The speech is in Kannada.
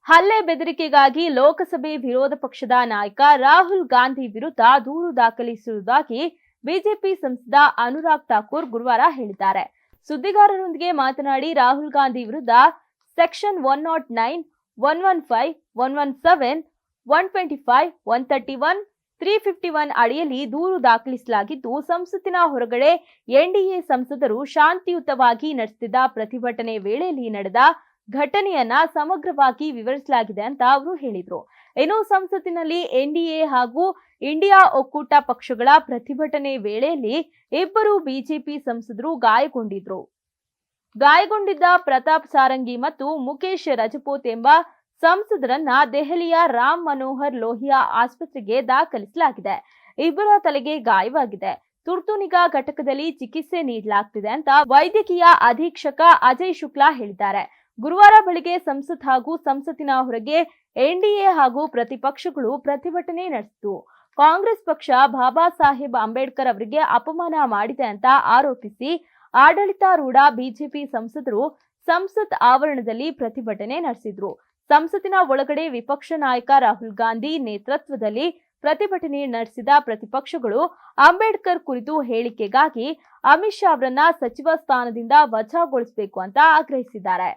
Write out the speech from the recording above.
ಹಲ್ಲೆ ಬೆದರಿಕೆಗಾಗಿ ಲೋಕಸಭೆ ವಿರೋಧ ಪಕ್ಷದ ನಾಯಕ ರಾಹುಲ್ ಗಾಂಧಿ ವಿರುದ್ಧ ದೂರು ದಾಖಲಿಸುವುದಾಗಿ ಬಿಜೆಪಿ ಸಂಸದ ಅನುರಾಗ್ ಠಾಕೂರ್ ಗುರುವಾರ ಹೇಳಿದ್ದಾರೆ. ಸುದ್ದಿಗಾರರೊಂದಿಗೆ ಮಾತನಾಡಿ ರಾಹುಲ್ ಗಾಂಧಿ ವಿರುದ್ಧ ಸೆಕ್ಷನ್ 109, 115, 117, 125, 131, 351 ಅಡಿಯಲ್ಲಿ ದೂರು ದಾಖಲಿಸಲಾಗಿದ್ದು, ಸಂಸತ್ತಿನ ಹೊರಗಡೆ ಎನ್ಡಿಎ ಸಂಸದರು ಶಾಂತಿಯುತವಾಗಿ ನಡೆಸುತ್ತಿದ್ದ ಪ್ರತಿಭಟನೆ ವೇಳೆಯಲ್ಲಿ ನಡೆದ ಘಟನೆಯನ್ನ ಸಮಗ್ರವಾಗಿ ವಿವರಿಸಲಾಗಿದೆ ಅಂತ ಅವರು ಹೇಳಿದ್ರು. ಇನ್ನು ಸಂಸತ್ತಿನಲ್ಲಿ ಎನ್ಡಿಎ ಹಾಗೂ ಇಂಡಿಯಾ ಒಕ್ಕೂಟ ಪಕ್ಷಗಳ ಪ್ರತಿಭಟನೆ ವೇಳೆಯಲ್ಲಿ ಇಬ್ಬರು ಬಿಜೆಪಿ ಸಂಸದರು ಗಾಯಗೊಂಡಿದ್ದ ಪ್ರತಾಪ್ ಸಾರಂಗಿ ಮತ್ತು ಮುಖೇಶ್ ರಜಪೂತ್ ಎಂಬ ಸಂಸದರನ್ನ ದೆಹಲಿಯ ರಾಮ್ ಮನೋಹರ್ ಲೋಹಿಯಾ ಆಸ್ಪತ್ರೆಗೆ ದಾಖಲಿಸಲಾಗಿದೆ. ಇಬ್ಬರ ತಲೆಗೆ ಗಾಯವಾಗಿದೆ. ತುರ್ತು ನಿಗಾ ಘಟಕದಲ್ಲಿ ಚಿಕಿತ್ಸೆ ನೀಡಲಾಗ್ತಿದೆ ಅಂತ ವೈದ್ಯಕೀಯ ಅಧೀಕ್ಷಕ ಅಜಯ್ ಶುಕ್ಲಾ ಹೇಳಿದ್ದಾರೆ. ಗುರುವಾರ ಬೆಳಗ್ಗೆ ಸಂಸತ್ ಹಾಗೂ ಸಂಸತ್ತಿನ ಹೊರಗೆ ಎನ್ಡಿಎ ಹಾಗೂ ಪ್ರತಿಪಕ್ಷಗಳು ಪ್ರತಿಭಟನೆ ನಡೆಸಿತು. ಕಾಂಗ್ರೆಸ್ ಪಕ್ಷ ಬಾಬಾ ಸಾಹೇಬ್ ಅಂಬೇಡ್ಕರ್ ಅವರಿಗೆ ಅಪಮಾನ ಮಾಡಿದೆ ಅಂತ ಆರೋಪಿಸಿ ಆಡಳಿತಾರೂಢ ಬಿಜೆಪಿ ಸಂಸದರು ಸಂಸತ್ ಆವರಣದಲ್ಲಿ ಪ್ರತಿಭಟನೆ ನಡೆಸಿದ್ರು. ಸಂಸತ್ತಿನ ಒಳಗಡೆ ವಿಪಕ್ಷ ನಾಯಕ ರಾಹುಲ್ ಗಾಂಧಿ ನೇತೃತ್ವದಲ್ಲಿ ಪ್ರತಿಭಟನೆ ನಡೆಸಿದ ಪ್ರತಿಪಕ್ಷಗಳು ಅಂಬೇಡ್ಕರ್ ಕುರಿತು ಹೇಳಿಕೆಗಾಗಿ ಅಮಿತ್ ಶಾ ಅವರನ್ನ ಸಚಿವ ಸ್ಥಾನದಿಂದ ವಜಾಗೊಳಿಸಬೇಕು ಅಂತ ಆಗ್ರಹಿಸಿದ್ದಾರೆ.